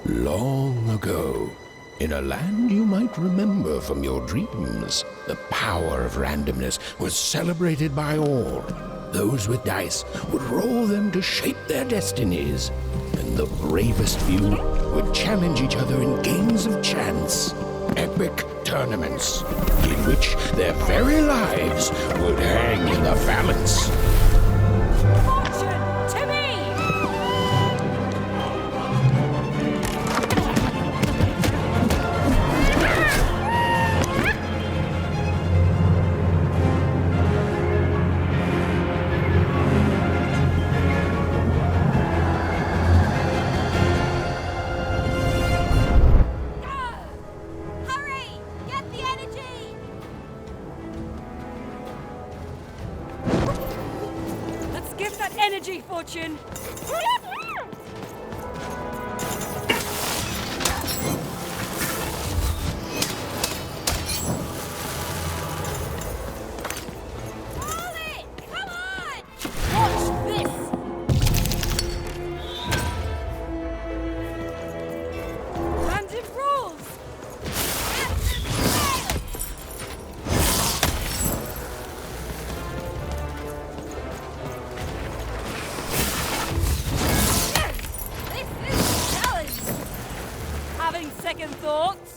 Long ago, in a land you might remember from your dreams, the power of randomness was celebrated by all. Those with dice would roll them to shape their destinies, and the bravest few would challenge each other in games of chance, epic tournaments, in which their very lives would hang in the balance. Energy, Fortune! Second thoughts?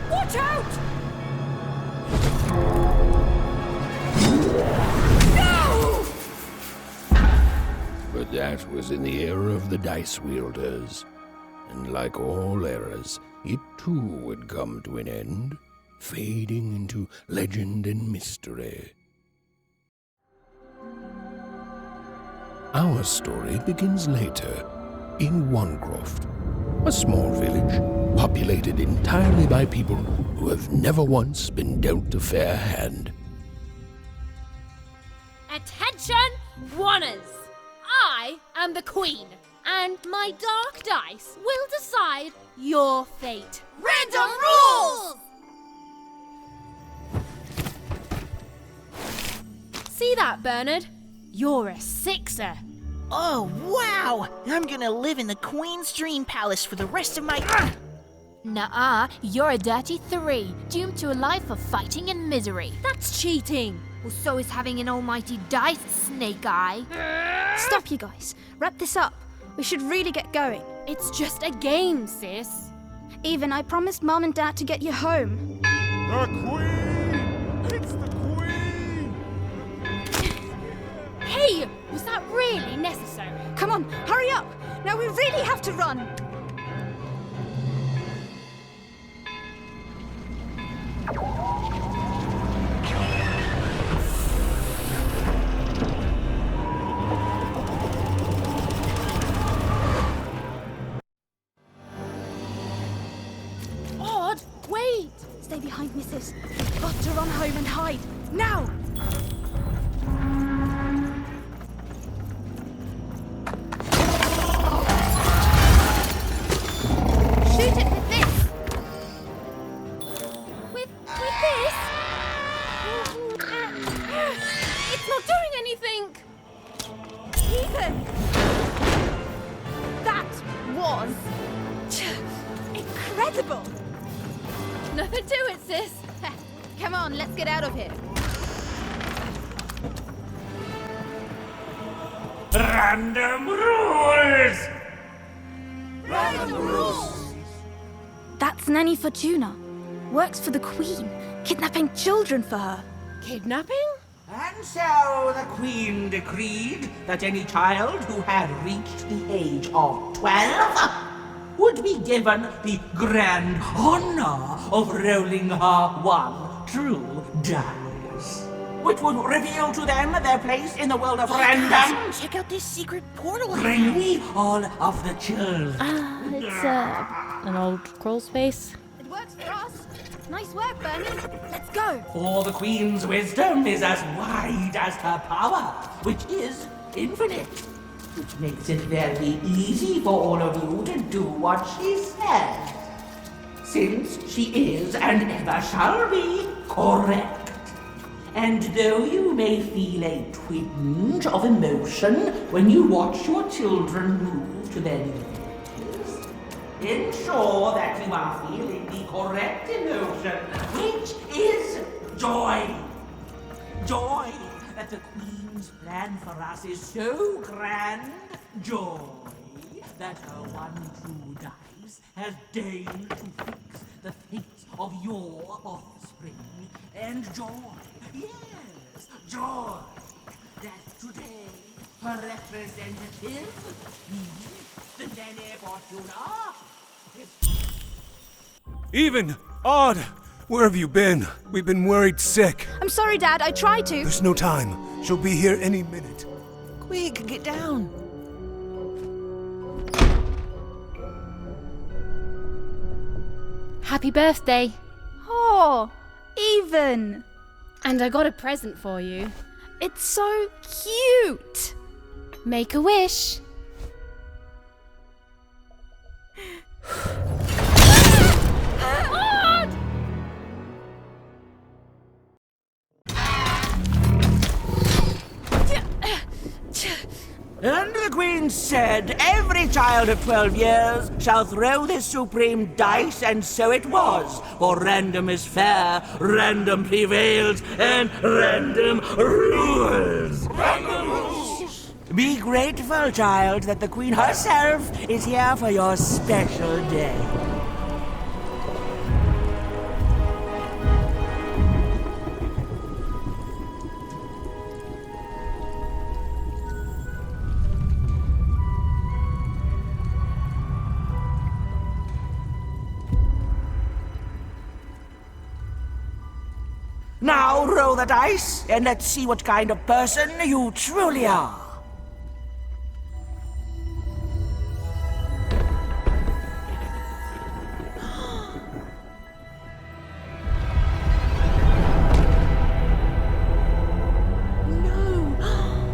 Watch out! But that was in the era of the dice wielders, and like all eras, it too would come to an end, fading into legend and mystery. Our story begins later, in Wanecroft, a small village populated entirely by people who have never once been dealt a fair hand. Attention, Wanners! I am the Queen, and my dark dice will decide your fate. Random rules! See that, Bernard? You're a sixer. Oh, wow! I'm gonna live in the Queen's Dream Palace for the rest of my... Nuh-uh, you're a dirty 3, doomed to a life of fighting and misery. That's cheating. Well, so is having an almighty dice, Snake Eye. Stop, you guys. Wrap this up. We should really get going. It's just a game, sis. Even, I promised Mom and Dad to get you home. The Queen! It's the Queen! Hey, was that really necessary? Come on, hurry up! Now we really have to run! Odd, wait! Stay behind, missus. Got to run home and hide. Now! Shoot it with this! With this? It's not doing anything! Ethan! That was... incredible! Nothing to it, sis. Come on, let's get out of here. Random rules! Random rules! That's Nanny Fortuna. Works for the Queen, kidnapping children for her. Kidnapping? And so the Queen decreed that any child who had reached the age of 12 would be given the grand honor of rolling her one true dice, which would reveal to them their place in the world of random. Check out this secret portal. Bring me all of the children. It's an old crawl space. It works for us. Nice work, Bernie. Let's go. For the Queen's wisdom is as wide as her power, which is infinite. Which makes it very easy for all of you to do what she says. Since she is and ever shall be correct. And though you may feel a twinge of emotion when you watch your children move to their new places, ensure that you are feeling the correct emotion, which is joy. Joy that the Queen's plan for us is so grand. Joy that her one true dice has deigned to fix the fate of your offspring. And joy, yes, joy, that today her representative, the Nene Fortuna, Even! Odd! Where have you been? We've been worried sick. I'm sorry, Dad. I tried to. There's no time. She'll be here any minute. Quick, get down. Happy birthday. Oh, Even. And I got a present for you. It's so cute. Make a wish. And the Queen said, every child of 12 years shall throw this supreme dice, and so it was. For random is fair, random prevails, and random rules. Random rules! Be grateful, child, that the Queen herself is here for your special day. Now roll the dice, and let's see what kind of person you truly are.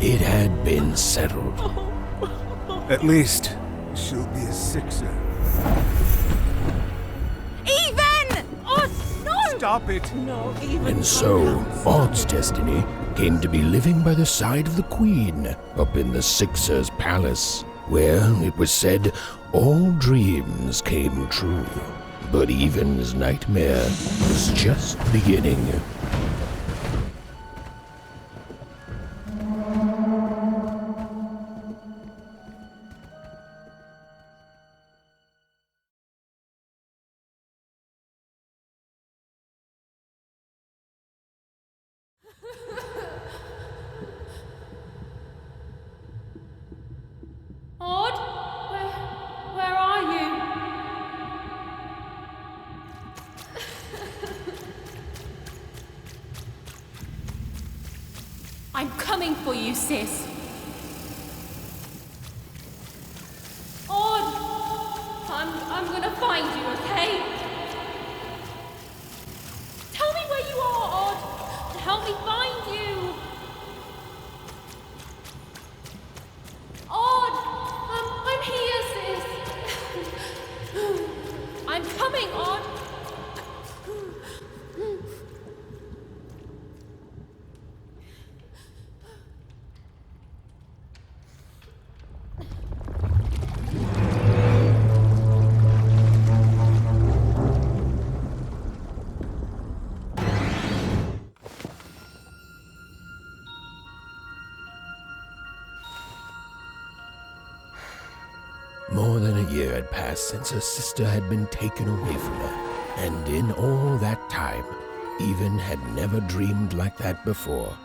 It had been settled. At least, she'll be a sixer. Even! Oh, no! Stop it! And so, Odd's destiny came to be living by the side of the Queen up in the Sixer's palace, where, it was said, all dreams came true. But Even's nightmare was just beginning. Odd? Where are you? I'm coming for you, sis. Odd! I'm gonna find you, okay? Tell me where you are, Odd! Help me find you! Odd! I'm here, sis! I'm coming, Odd! More than a year had passed since her sister had been taken away from her, and in all that time, Even had never dreamed like that before.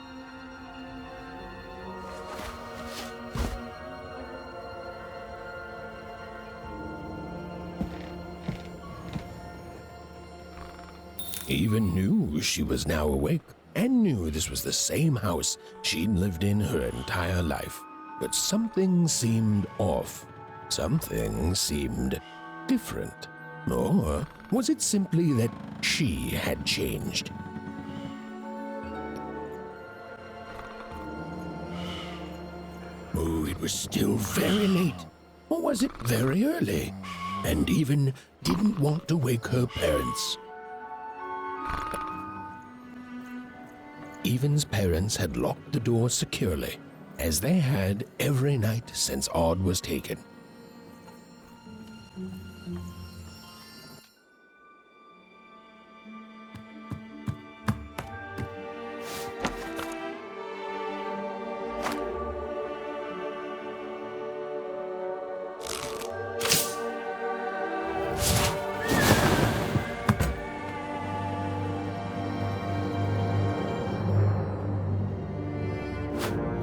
Even knew she was now awake, and knew this was the same house she'd lived in her entire life. But something seemed off. Something seemed different. Or was it simply that she had changed? Oh, it was still very late. Or was it very early? And Even didn't want to wake her parents. Even's parents had locked the door securely, as they had every night since Odd was taken.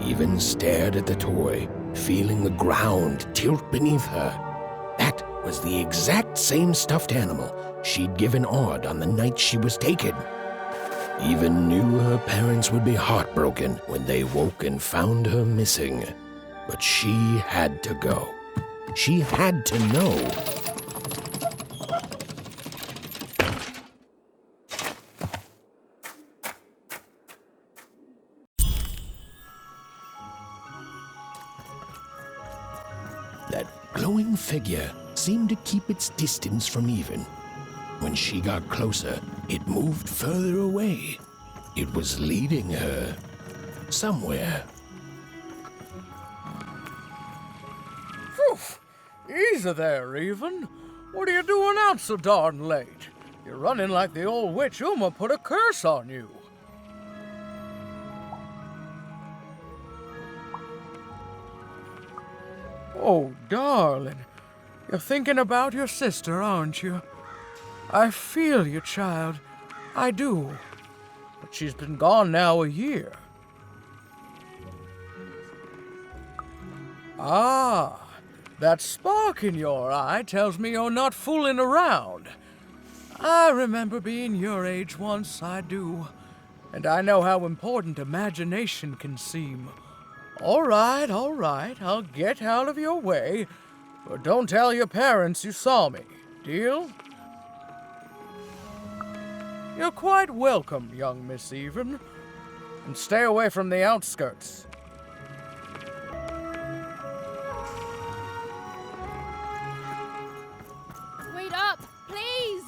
Even stared at the toy, feeling the ground tilt beneath her. That was the exact same stuffed animal she'd given Odd on the night she was taken. Even knew her parents would be heartbroken when they woke and found her missing. But she had to go. She had to know. That glowing figure seemed to keep its distance from Even. When she got closer, it moved further away. It was leading her somewhere. Phew! Easy there, Even. What are you doing out so darn late? You're running like the old witch Uma put a curse on you. Oh, darling. You're thinking about your sister, aren't you? I feel you, child. I do. But she's been gone now a year. Ah, that spark in your eye tells me you're not fooling around. I remember being your age once, I do. And I know how important imagination can seem. All right, I'll get out of your way. But don't tell your parents you saw me. Deal? You're quite welcome, young Miss Even. And stay away from the outskirts. Wait up, please!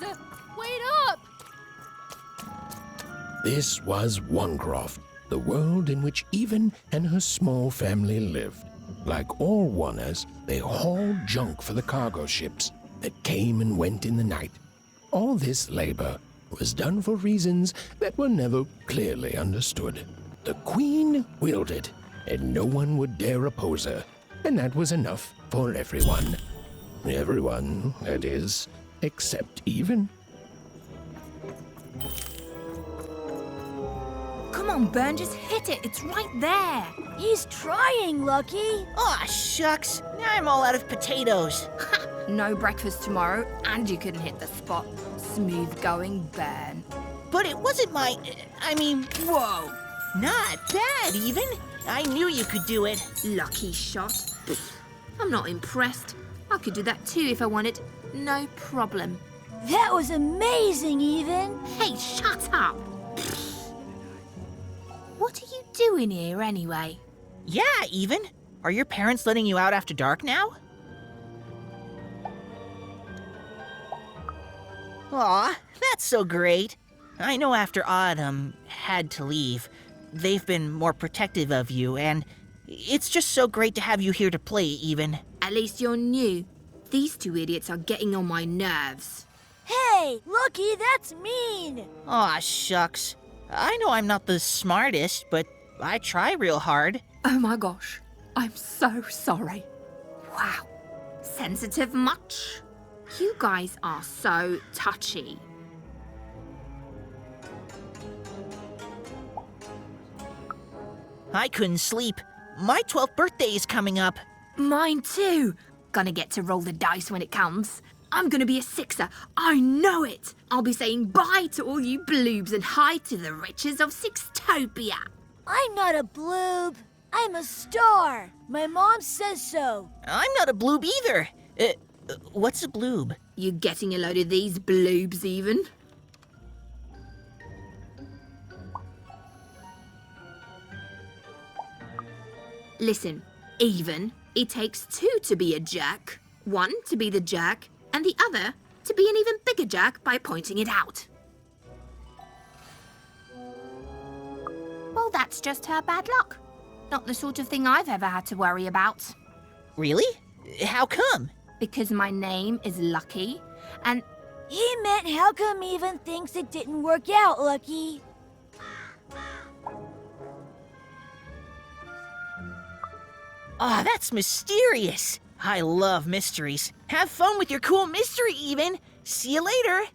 Wait up! This was Onecroft, the world in which Even and her small family lived. Like all Wanners, they hauled junk for the cargo ships that came and went in the night. All this labor was done for reasons that were never clearly understood. The Queen willed it, and no one would dare oppose her, and that was enough for everyone. Everyone, that is, except Even. Come on, Burn, just hit it. It's right there. He's trying, Lucky. Aw, shucks. Now I'm all out of potatoes. No breakfast tomorrow, and you couldn't hit the spot. Smooth going, Burn. But it wasn't my... Whoa! Not bad, Even. I knew you could do it. Lucky shot. I'm not impressed. I could do that too if I wanted. No problem. That was amazing, Even. Hey, shut up! What are you doing here anyway? Yeah, Even. Are your parents letting you out after dark now? Aw, that's so great. I know after Autumn had to leave, they've been more protective of you, and it's just so great to have you here to play, Even. At least you're new. These two idiots are getting on my nerves. Hey, Lucky, that's mean. Aw, shucks. I know I'm not the smartest, but I try real hard. Oh my gosh, I'm so sorry. Wow, sensitive much? You guys are so touchy. I couldn't sleep. My 12th birthday is coming up. Mine too. Gonna get to roll the dice when it comes. I'm gonna be a sixer. I know it. I'll be saying bye to all you bloobs and hi to the riches of Sixtopia. I'm not a bloob. I'm a star. My mom says so. I'm not a bloob either. What's a bloob? You getting a load of these bloobs even? Listen, even, it takes two to be a jack. One to be the jack, and the other to be an even bigger jack by pointing it out. Well, that's just her bad luck. Not the sort of thing I've ever had to worry about. Really? How come? Because my name is Lucky, and He meant how come Even thinks it didn't work out, Lucky? Ah, that's mysterious. I love mysteries. Have fun with your cool mystery, Even. See you later.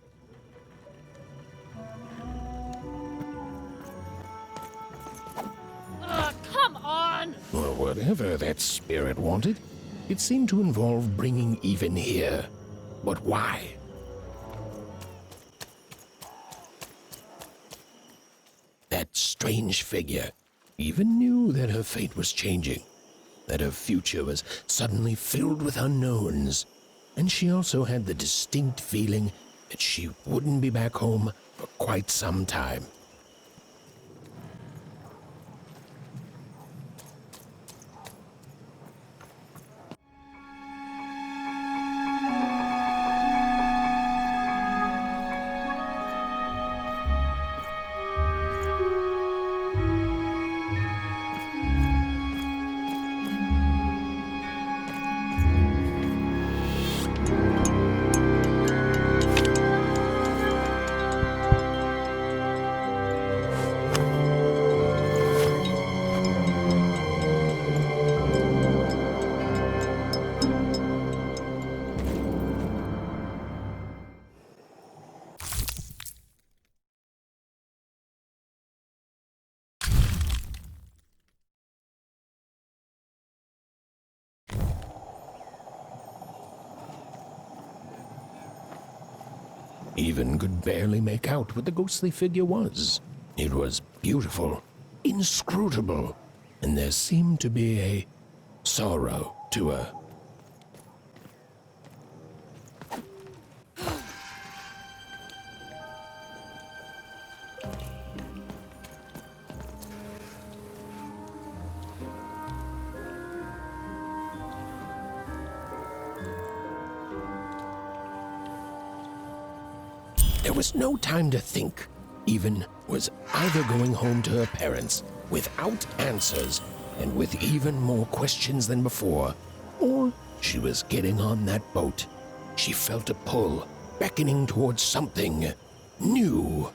Come on! Well, whatever that spirit wanted, it seemed to involve bringing Even here. But why? That strange figure Even knew that her fate was changing, that her future was suddenly filled with unknowns, and she also had the distinct feeling that she wouldn't be back home for quite some time. Even could barely make out what the ghostly figure was. It was beautiful, inscrutable, and there seemed to be a sorrow to her. There was no time to think. Even was either going home to her parents without answers and with even more questions than before, or she was getting on that boat. She felt a pull, beckoning towards something new.